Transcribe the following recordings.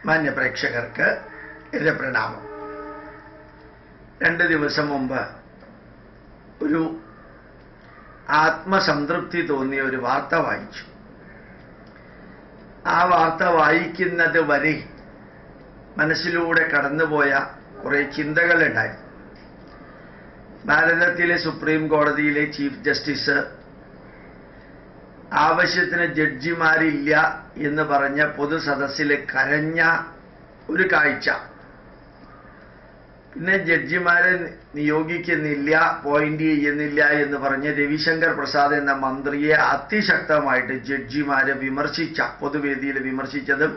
മാന്യപ്രേക്ഷകർക്ക് എൻ്റെ പ്രണാമം. 2 ദിവസം മുമ്പ് ഒരു ആത്മസംതൃപ്തി തോന്നിയ ഒരു വാർത്ത വായിച്ചു. ആ വാർത്ത വായിക്കുന്നത് വരെ മനസ്സിലൂടെ കടന്നുപോയ കുറെ ചിന്തകളുണ്ടായി. ഭാരതത്തിലെ സുപ്രീം കോടതിയിലെ ചീഫ് ജസ്റ്റിസ് ആവശ്യത്തിന് ജഡ്ജിമാരില്ല എന്ന് പറഞ്ഞ പൊതുസദസ്സിൽ കരഞ്ഞ ഒരു കാഴ്ച. പിന്നെ ജഡ്ജിമാരെ നിയോഗിക്കുന്നില്ല, പോയിന്റ് ചെയ്യുന്നില്ല എന്ന് പറഞ്ഞ് രവിശങ്കർ പ്രസാദ് എന്ന മന്ത്രിയെ അതിശക്തമായിട്ട് ജഡ്ജിമാരെ പൊതുവേദിയിൽ വിമർശിച്ചതും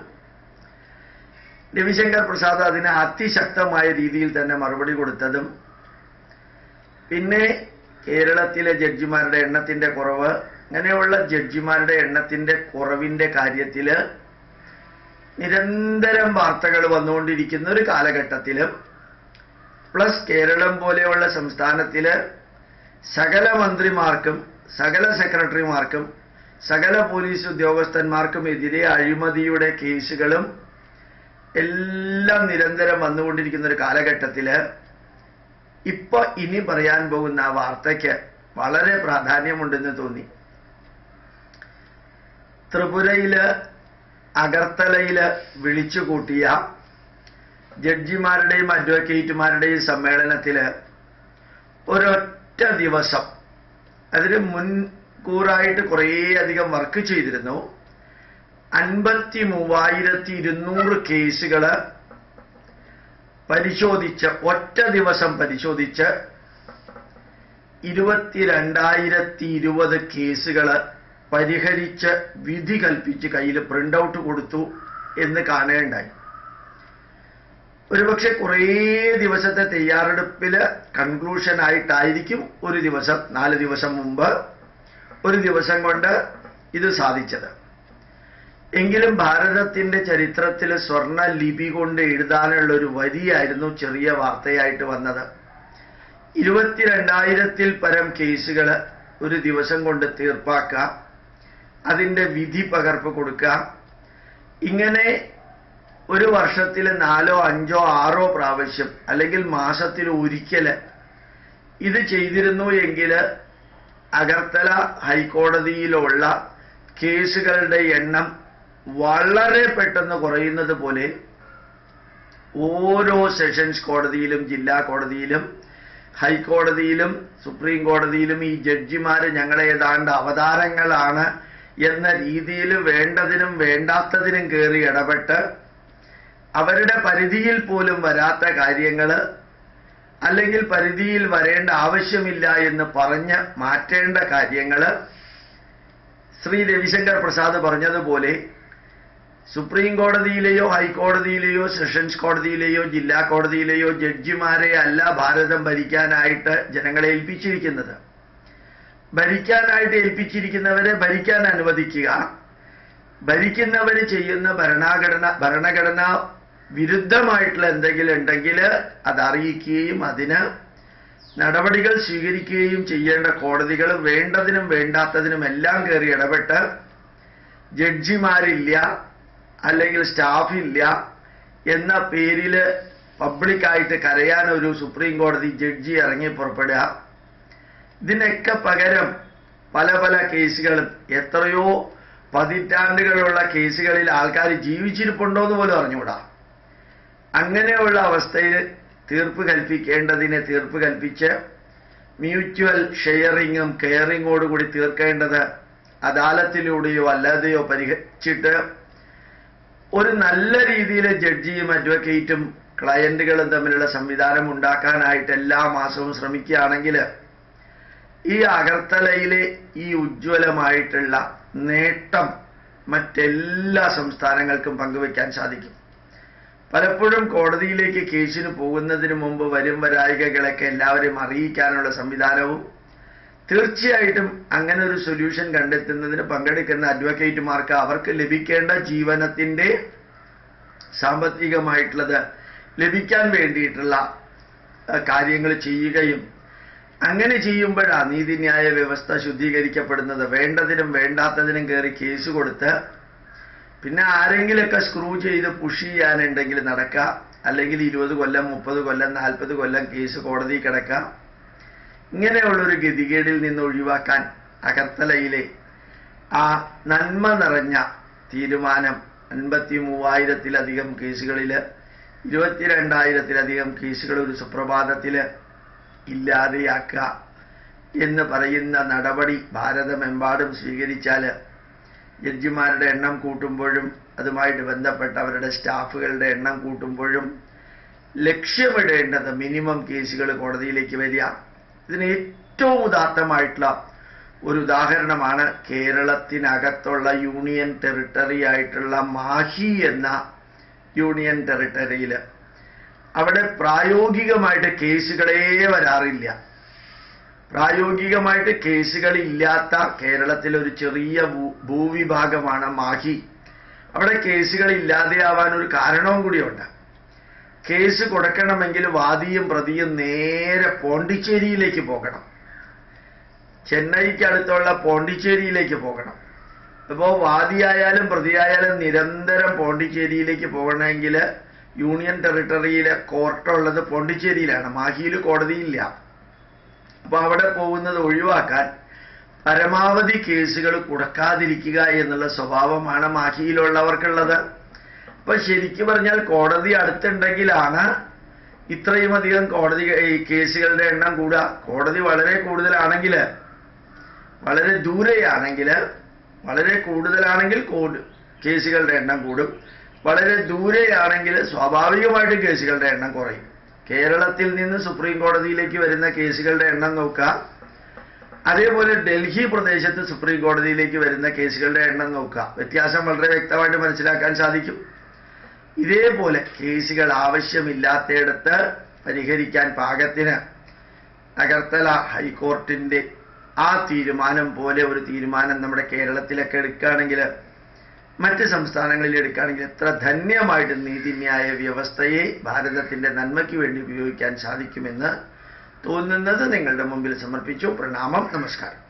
രവിശങ്കർ പ്രസാദ് അതിന് അതിശക്തമായ രീതിയിൽ തന്നെ മറുപടി കൊടുത്തതും, പിന്നെ കേരളത്തിലെ ജഡ്ജിമാരുടെ എണ്ണത്തിന്റെ കുറവ്, അങ്ങനെയുള്ള ജഡ്ജിമാരുടെ എണ്ണത്തിന്റെ കുറവിന്റെ കാര്യത്തിൽ നിരന്തരം വാർത്തകൾ വന്നുകൊണ്ടിരിക്കുന്ന ഒരു കാലഘട്ടത്തിലും, പ്ലസ് കേരളം പോലെയുള്ള സംസ്ഥാനത്തിൽ സകല മന്ത്രിമാർക്കും സകല സെക്രട്ടറിമാർക്കും സകല പോലീസ് ഉദ്യോഗസ്ഥന്മാർക്കും എതിരെ അഴിമതിയുടെ കേസുകളും എല്ലാം നിരന്തരം വന്നുകൊണ്ടിരിക്കുന്ന ഒരു കാലഘട്ടത്തിൽ ഇനി പറയാൻ പോകുന്ന ആ വാർത്തയ്ക്ക് വളരെ പ്രാധാന്യമുണ്ടെന്ന് തോന്നി. ത്രിപുരയില് അഗർത്തലയില് വിളിച്ചുകൂട്ടിയ ജഡ്ജിമാരുടെയും അഡ്വക്കേറ്റുമാരുടെയും സമ്മേളനത്തില് ഒരൊറ്റ ദിവസം, അതിന് മുൻകൂറായിട്ട് കുറേയധികം വർക്ക് ചെയ്തിരുന്നു, 53,200 കേസുകൾ പരിശോധിച്ച്, ഒറ്റ ദിവസം പരിശോധിച്ച് 22,020 കേസുകൾ പരിഹരിച്ച് വിധി കൽപ്പിച്ച് കയ്യിൽ പ്രിന്റ് ഔട്ട് കൊടുത്തു എന്ന് കാണേണ്ടായി. ഒരുപക്ഷെ കുറേ ദിവസത്തെ തയ്യാറെടുപ്പിൽ കൺക്ലൂഷൻ ആയിട്ടായിരിക്കും ഒരു ദിവസം, 4 ദിവസം മുമ്പ് ഒരു ദിവസം കൊണ്ട് ഇത് സാധിച്ചത്. എങ്കിലും ഭാരതത്തിന്റെ ചരിത്രത്തിൽ സ്വർണ്ണ ലിപി കൊണ്ട് എഴുതാനുള്ള ഒരു വരിയായിരുന്നു ചെറിയ വാർത്തയായിട്ട് വന്നത്. 22,000-ൽ പരം കേസുകൾ ഒരു ദിവസം കൊണ്ട് തീർപ്പാക്കുക, അതിൻ്റെ വിധി പകർപ്പ് കൊടുക്കുക. ഇങ്ങനെ ഒരു വർഷത്തിൽ 4, 5, 6 പ്രാവശ്യം അല്ലെങ്കിൽ മാസത്തിൽ ഒരിക്കൽ ഇത് ചെയ്തിരുന്നു എങ്കിൽ അഗർത്തല ഹൈക്കോടതിയിലുള്ള കേസുകളുടെ എണ്ണം വളരെ പെട്ടെന്ന് കുറയുന്നത് പോലെ ഓരോ സെഷൻസ് കോടതിയിലും ജില്ലാ കോടതിയിലും ഹൈക്കോടതിയിലും സുപ്രീം കോടതിയിലും ഈ ജഡ്ജിമാര് ഞങ്ങളെ ഏതാണ്ട് അവതാരങ്ങളാണ് എന്ന രീതിയിൽ വേണ്ടതിനും വേണ്ടാത്തതിനും കയറി ഇടപെട്ട് അവരുടെ പരിധിയിൽ പോലും വരാത്ത കാര്യങ്ങൾ, അല്ലെങ്കിൽ പരിധിയിൽ വരേണ്ട ആവശ്യമില്ല എന്ന് പറഞ്ഞ് മാറ്റേണ്ട കാര്യങ്ങൾ ശ്രീ രവിശങ്കർ പ്രസാദ് പറഞ്ഞതുപോലെ സുപ്രീം കോടതിയിലെയോ ഹൈക്കോടതിയിലെയോ സെഷൻസ് കോടതിയിലെയോ ജില്ലാ കോടതിയിലെയോ ജഡ്ജിമാരെ അല്ല ഭാരതം ഭരിക്കാനായിട്ട് ജനങ്ങളെ ഏൽപ്പിച്ചിരിക്കുന്നത്. ഭരിക്കാനായിട്ട് ഏൽപ്പിച്ചിരിക്കുന്നവരെ ഭരിക്കാൻ അനുവദിക്കുക, ഭരിക്കുന്നവർ ചെയ്യുന്ന ഭരണഘടനാ വിരുദ്ധമായിട്ടുള്ള എന്തെങ്കിലും ഉണ്ടെങ്കിൽ അത് അറിയിക്കുകയും അതിന് നടപടികൾ സ്വീകരിക്കുകയും ചെയ്യേണ്ട കോടതികൾ വേണ്ടതിനും വേണ്ടാത്തതിനും എല്ലാം കയറി ഇടപെട്ട് ജഡ്ജിമാരില്ല അല്ലെങ്കിൽ സ്റ്റാഫില്ല എന്ന പേരിൽ പബ്ലിക്കായിട്ട് കരയാൻ ഒരു സുപ്രീം കോടതി ജഡ്ജി ഇറങ്ങി പുറപ്പെടുക. ഇതിനൊക്കെ പകരം പല പല കേസുകളും, എത്രയോ പതിറ്റാണ്ടുകളുള്ള കേസുകളിൽ ആൾക്കാർ ജീവിച്ചിരിപ്പുണ്ടോ എന്ന് പോലും അറിഞ്ഞുകൂടാ. അങ്ങനെയുള്ള അവസ്ഥയിൽ തീർപ്പ് കൽപ്പിക്കേണ്ടതിനെ തീർപ്പ് കൽപ്പിച്ച് മ്യൂച്വൽ ഷെയറിങ്ങും കെയറിങ്ങോടുകൂടി തീർക്കേണ്ടത് അദാലത്തിലൂടെയോ അല്ലാതെയോ പരിഹരിച്ചിട്ട് ഒരു നല്ല രീതിയിൽ ജഡ്ജിയും അഡ്വക്കേറ്റും ക്ലയന്റുകളും തമ്മിലുള്ള സംവിധാനം ഉണ്ടാക്കാനായിട്ട് എല്ലാ മാസവും ശ്രമിക്കുകയാണെങ്കിൽ ഈ അഗർത്തലയിലെ ഈ ഉജ്ജ്വലമായിട്ടുള്ള നേട്ടം മറ്റെല്ലാ സംസ്ഥാനങ്ങൾക്കും പങ്കുവയ്ക്കാൻ സാധിക്കും. പലപ്പോഴും കോടതിയിലേക്ക് കേസിന് പോകുന്നതിന് മുമ്പ് വരും വരായികകളൊക്കെ എല്ലാവരെയും അറിയിക്കാനുള്ള സംവിധാനവും, തീർച്ചയായിട്ടും അങ്ങനെ ഒരു സൊല്യൂഷൻ കണ്ടെത്തുന്നതിന് പങ്കെടുക്കുന്ന അഡ്വക്കേറ്റുമാർക്ക് അവർക്ക് ലഭിക്കേണ്ട ജീവനത്തിന്റെ സാമ്പത്തികമായിട്ടുള്ളത് ലഭിക്കാൻ വേണ്ടിയിട്ടുള്ള കാര്യങ്ങൾ ചെയ്യുകയും, അങ്ങനെ ചെയ്യുമ്പോഴാണ് നീതിന്യായ വ്യവസ്ഥ ശുദ്ധീകരിക്കപ്പെടുന്നത്. വേണ്ടതിനും വേണ്ടാത്തതിനും കയറി കേസ് കൊടുത്ത് പിന്നെ ആരെങ്കിലൊക്കെ സ്ക്രൂ ചെയ്ത് പുഷ് ചെയ്യാനുണ്ടെങ്കിൽ നടക്കാം, അല്ലെങ്കിൽ 20 കൊല്ലം 30 കൊല്ലം 40 കൊല്ലം കേസ് കോടതി കിടക്കാം. ഇങ്ങനെയുള്ളൊരു ഗതികേടിൽ നിന്ന് ഒഴിവാക്കാൻ അഗർത്തലയിലെ ആ നന്മ നിറഞ്ഞ തീരുമാനം 53,000-ത്തിലധികം കേസുകളിൽ 22,000-ത്തിലധികം കേസുകൾ ഒരു സുപ്രഭാതത്തിൽ ഇല്ലാതെയാക്കുക എന്ന് പറയുന്ന നടപടി ഭാരതമെമ്പാടും സ്വീകരിച്ചാൽ ജഡ്ജിമാരുടെ എണ്ണം കൂട്ടുമ്പോഴും അതുമായിട്ട് ബന്ധപ്പെട്ട അവരുടെ സ്റ്റാഫുകളുടെ എണ്ണം കൂട്ടുമ്പോഴും ലക്ഷ്യമിടേണ്ടത് മിനിമം കേസുകൾ കോടതിയിലേക്ക് വരിക. ഇതിന് ഏറ്റവും ഉദാത്തമായിട്ടുള്ള ഒരു ഉദാഹരണമാണ് കേരളത്തിനകത്തുള്ള യൂണിയൻ ടെറിട്ടറി ആയിട്ടുള്ള മാഹി എന്ന യൂണിയൻ ടെറിട്ടറിയിൽ. അവിടെ പ്രായോഗികമായിട്ട് കേസുകളേ വരാറില്ല. പ്രായോഗികമായിട്ട് കേസുകളില്ലാത്ത കേരളത്തിലൊരു ചെറിയ ഭൂവിഭാഗമാണ് മാഹി. അവിടെ കേസുകൾ ഇല്ലാതെയാവാൻ ഒരു കാരണവും കൂടിയുണ്ട്. കേസ് കൊടുക്കണമെങ്കിൽ വാദിയും പ്രതിയും നേരെ പോണ്ടിച്ചേരിയിലേക്ക് പോകണം, ചെന്നൈക്ക് അടുത്തുള്ള പോണ്ടിച്ചേരിയിലേക്ക് പോകണം. അപ്പോൾ വാദിയായാലും പ്രതിയായാലും നിരന്തരം പോണ്ടിച്ചേരിയിലേക്ക് പോകണമെങ്കിൽ യൂണിയൻ ടെറിട്ടറിയിലെ കോർട്ടുള്ളത് പോണ്ടിച്ചേരിയിലാണ്, മാഹിയിൽ കോടതിയില്ല. അപ്പോൾ അവിടെ പോകുന്നത് ഒഴിവാക്കാൻ പരമാവധി കേസുകൾ കൊടുക്കാതിരിക്കുക എന്നുള്ള സ്വഭാവമാണ് മാഹിയിലുള്ളവർക്കുള്ളത്. അപ്പൊ ശരിക്കും പറഞ്ഞാൽ കോടതി അടുത്തുണ്ടെങ്കിലാണ് ഇത്രയും അധികം കേസുകളുടെ എണ്ണം കൂടുക. കോടതി വളരെ കൂടുതലാണെങ്കിൽ, വളരെ ദൂരെയാണെങ്കിൽ, വളരെ കൂടുതലാണെങ്കിൽ കേസുകളുടെ എണ്ണം കൂടും. വളരെ ദൂരെയാണെങ്കിൽ സ്വാഭാവികമായിട്ടും കേസുകളുടെ എണ്ണം കുറയും. കേരളത്തിൽ നിന്ന് സുപ്രീം കോടതിയിലേക്ക് വരുന്ന കേസുകളുടെ എണ്ണം നോക്കുക, അതേപോലെ ഡൽഹി പ്രദേശത്ത് സുപ്രീം കോടതിയിലേക്ക് വരുന്ന കേസുകളുടെ എണ്ണം നോക്കുക, വ്യത്യാസം വളരെ വ്യക്തമായിട്ട് മനസ്സിലാക്കാൻ സാധിക്കും. ഇതേപോലെ കേസുകൾ ആവശ്യമില്ലാത്തയിടത്ത് പരിഹരിക്കാൻ പാകത്തിന് അഗർത്തല ഹൈക്കോർട്ടിന്റെ ആ തീരുമാനം പോലെ ഒരു തീരുമാനം നമ്മുടെ കേരളത്തിലൊക്കെ എടുക്കുകയാണെങ്കിൽ, മറ്റ് സംസ്ഥാനങ്ങളിൽ എടുക്കുകയാണെങ്കിൽ എത്ര ധന്യമായിട്ട് നീതിന്യായ വ്യവസ്ഥയെ ഭാരതത്തിന്റെ നന്മയ്ക്ക് വേണ്ടി ഉപയോഗിക്കാൻ സാധിക്കുമെന്ന് തോന്നുന്നത് നിങ്ങളുടെ മുമ്പിൽ സമർപ്പിച്ചു. പ്രണാമം, നമസ്കാരം.